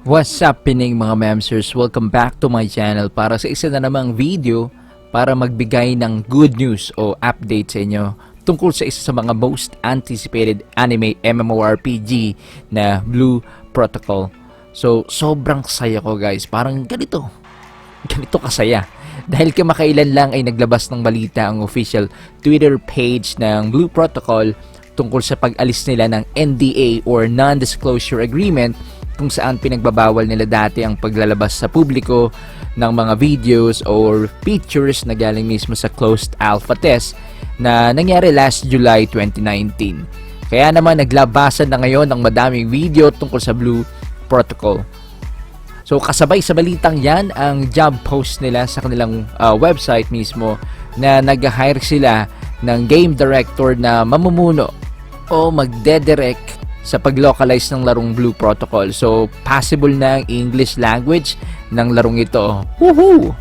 What's happening mga memsers? Welcome back to my channel para sa isa na namang video para magbigay ng good news o update sa inyo tungkol sa isa sa mga most anticipated anime MMORPG na Blue Protocol. So, sobrang saya ko guys. Parang ganito kasaya. Dahil kamakailan lang ay naglabas ng balita ang official Twitter page ng Blue Protocol tungkol sa pag-alis nila ng NDA or Non-Disclosure Agreement kung saan pinagbabawal nila dati ang paglalabas sa publiko ng mga videos or pictures na galing mismo sa closed alpha test na nangyari last July 2019. Kaya naman naglabasan na ngayon ng madaming video tungkol sa Blue Protocol. So kasabay sa balitang yan ang job post nila sa kanilang website mismo na nag-hire sila ng game director na mamumuno o magdedirect sa pag-localize ng larong Blue Protocol. So, possible na ang English language ng larong ito. Woohoo!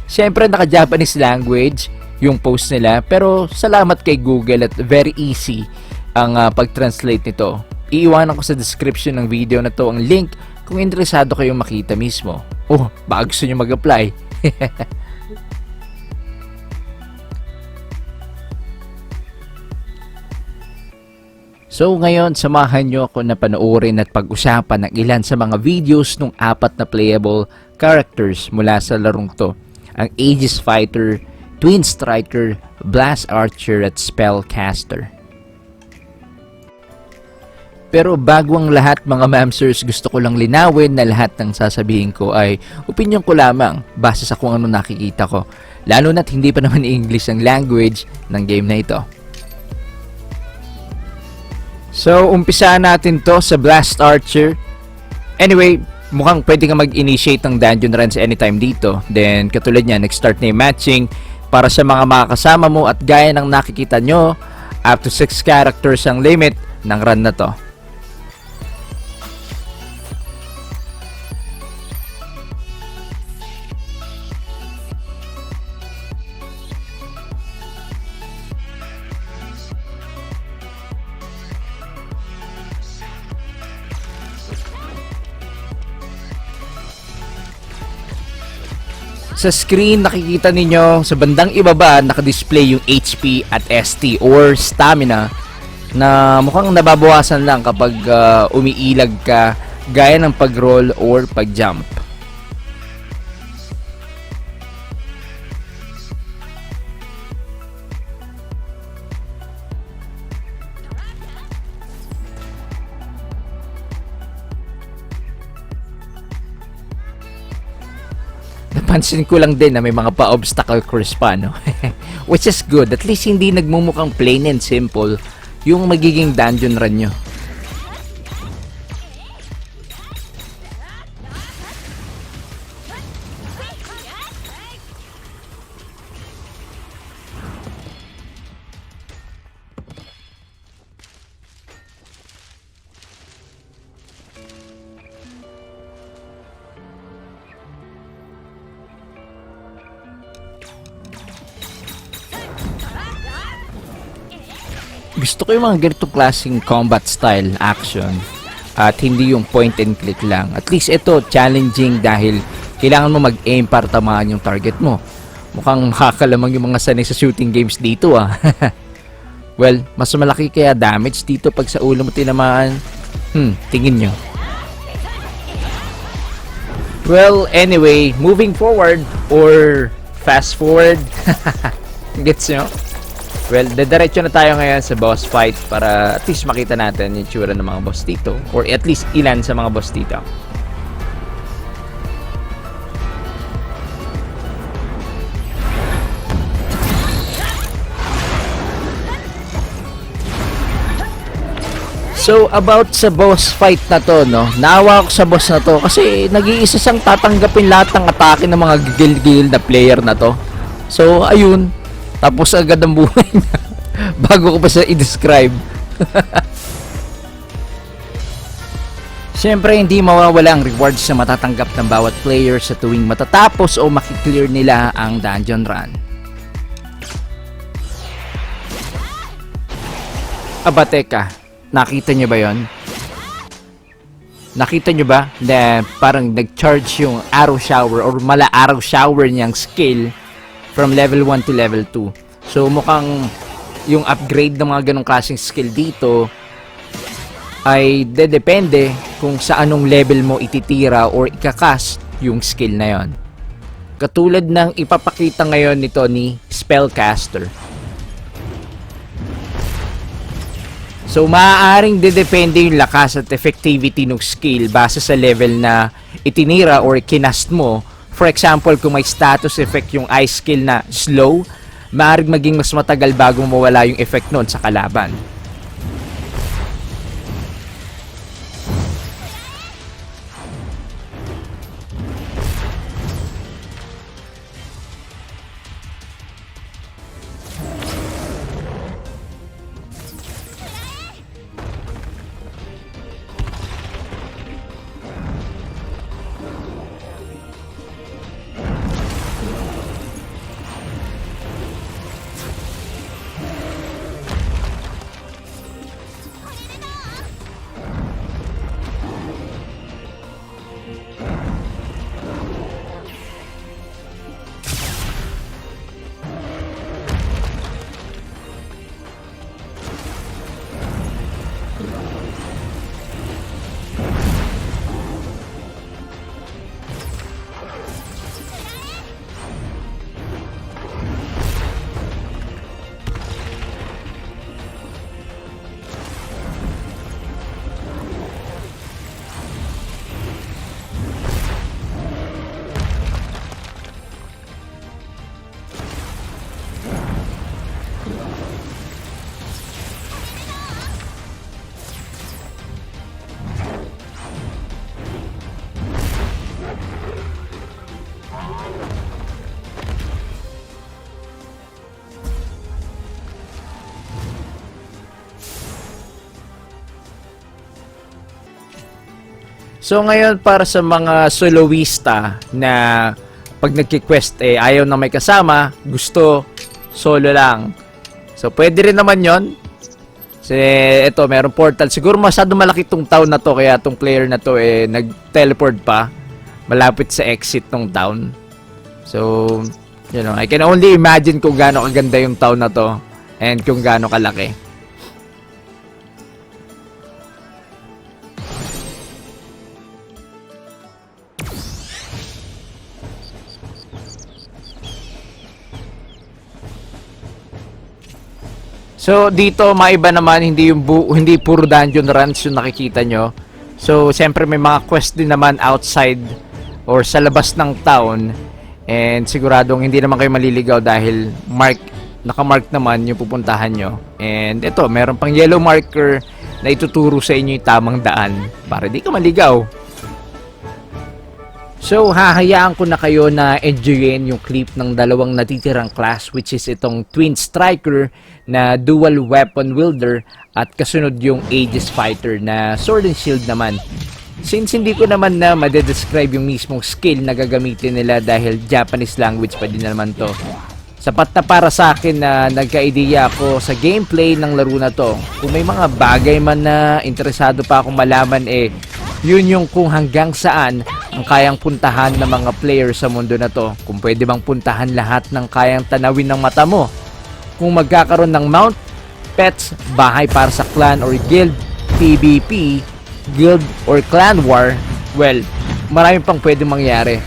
Siyempre, naka-Japanese language yung post nila. Pero, salamat kay Google at very easy ang pag-translate nito. Iiwanan ko sa description ng video na to ang link kung interesado kayong makita mismo. Oh, baka gusto nyo mag-apply. So ngayon, samahan nyo ako na panoorin at pag-usapan ng ilan sa mga videos ng 4 na playable characters mula sa larong to. Ang Aegis Fighter, Twin Striker, Blast Archer at Spellcaster. Pero bago ang lahat mga mamsers, gusto ko lang linawin na lahat ng sasabihin ko ay opinion ko lamang base sa kung ano nakikita ko. Lalo na't hindi pa naman English ang language ng game na ito. So, umpisaan natin to sa Blast Archer. Anyway, mukhang pwede ka mag-initiate ng dungeon runs anytime dito. Then, katulad niya, nag-start na yung matching para sa mga makakasama mo at gaya ng nakikita nyo, up to 6 characters ang limit ng run na to. Sa screen, nakikita ninyo sa bandang ibaba, naka-display yung HP at ST or stamina na mukhang nababawasan lang kapag umiilag ka gaya ng pag-roll or pag-jump. Napansin ko lang din na may mga pa-obstacle course pa, no? Which is good. At least hindi nagmumukhang plain and simple yung magiging dungeon run nyo. Gusto ko yung mga ganitong klaseng combat style action at hindi yung point and click lang. At least ito challenging dahil kailangan mo mag-aim para tamaan yung target mo. Mukhang makakalamang yung mga sanay sa shooting games dito ah. Well, mas malaki kaya damage dito pag sa ulo mo tinamaan. Tingin nyo. Well, anyway, moving forward or fast forward. Gets nyo? Well, dediretso na tayo ngayon sa boss fight para at least makita natin yung tsura ng mga boss dito or at least ilan sa mga boss dito. So, about sa boss fight na to, no? Naawa ako sa boss na to kasi nag-iisa siyang tatanggapin lahat ng atake ng mga gigil-gigil na player na to. So, ayun. Tapos agad ang buhay niya bago ko pa siya i-describe. Siyempre, hindi mawawala ang rewards na matatanggap ng bawat player sa tuwing matatapos o makiklear nila ang dungeon run. Aba, teka. Nakita niyo ba yon? Nakita nyo ba na parang nag-charge yung arrow shower or mala arrow shower niyang skill from level 1 to level 2. So mukhang yung upgrade ng mga ganong klaseng skill dito ay depende kung sa anong level mo ititira or ikakast yung skill na yon. Katulad ng ipapakita ngayon nito ni Spellcaster. So, maaaring depende yung lakas at effectivity ng skill base sa level na itinira or kinast mo. For example, kung may status effect yung ice skill na slow, maaaring maging mas matagal bago mawala yung effect nun sa kalaban. So ngayon para sa mga soloista na pag nagki-quest ayaw na may kasama, gusto solo lang. So pwede rin naman 'yon. Kasi ito, merong portal. Siguro masyado malaki tong town na to kaya tong player na to nag-teleport pa malapit sa exit ng town. So, you know, I can only imagine kung gaano kaganda yung town na to and kung gaano kalaki. So dito maiba naman, hindi puro dungeon runs yung nakikita nyo. So siyempre may mga quest din naman outside or sa labas ng town. And siguradong hindi naman kayo maliligaw dahil naka-mark naman yung pupuntahan nyo. And ito, meron pang yellow marker na ituturo sa inyo yung tamang daan para di ka maligaw. So, hahayaan ko na kayo na enjoyin yung clip ng dalawang natitirang class, which is itong Twin Striker na dual weapon wielder at kasunod yung Aegis Fighter na sword and shield naman. Since hindi ko naman na madedescribe yung mismong skill na gagamitin nila dahil Japanese language pa din naman to, sapat na para sa akin na nagka-ideya ako sa gameplay ng laro na to. Kung may mga bagay man na interesado pa akong malaman yun yung kung hanggang saan ang kayang puntahan ng mga player sa mundo na to. Kung pwede bang puntahan lahat ng kayang tanawin ng mata mo. Kung magkakaroon ng mount, pets, bahay para sa clan or guild, PvP, guild or clan war, well, marami pang pwede mangyari.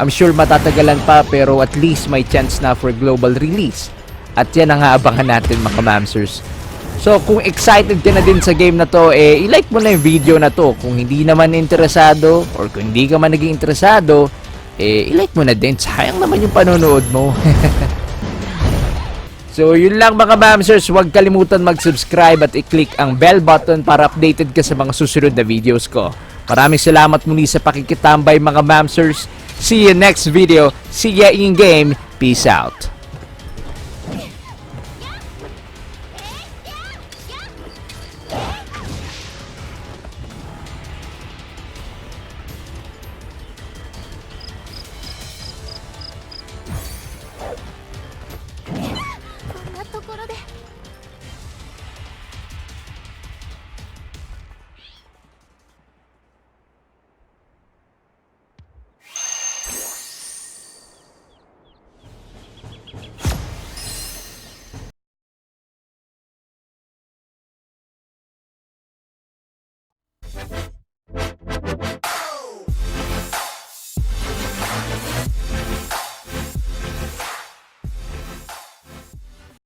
I'm sure matatagalan pa pero at least may chance na for global release. At yan ang aabangan natin mga mamsers. So kung excited ka na din sa game na to, i-like mo na yung video na to. Kung hindi naman interesado or kung hindi ka man naging interesado, i-like mo na din. Sayang naman yung panonood mo. So yun lang mga mamsers, huwag kalimutan mag-subscribe at i-click ang bell button para updated ka sa mga susunod na videos ko. Maraming salamat muli sa pakikitambay mga mamsers. See you next video. See ya in game. Peace out.